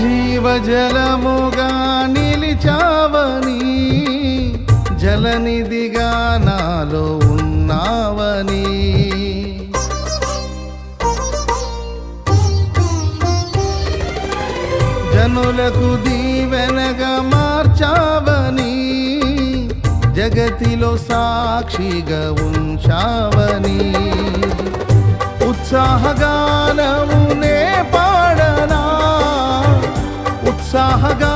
జీవజలముగా నిలిచావని, జలనిధిగా నాలో ఉన్నావని, జనులకు దీవెనగా మార్చావని, జగతిలో సాక్షిగా ఉంచావని, ఉత్సాహగానమునే పాడనా, ఉత్సాహగా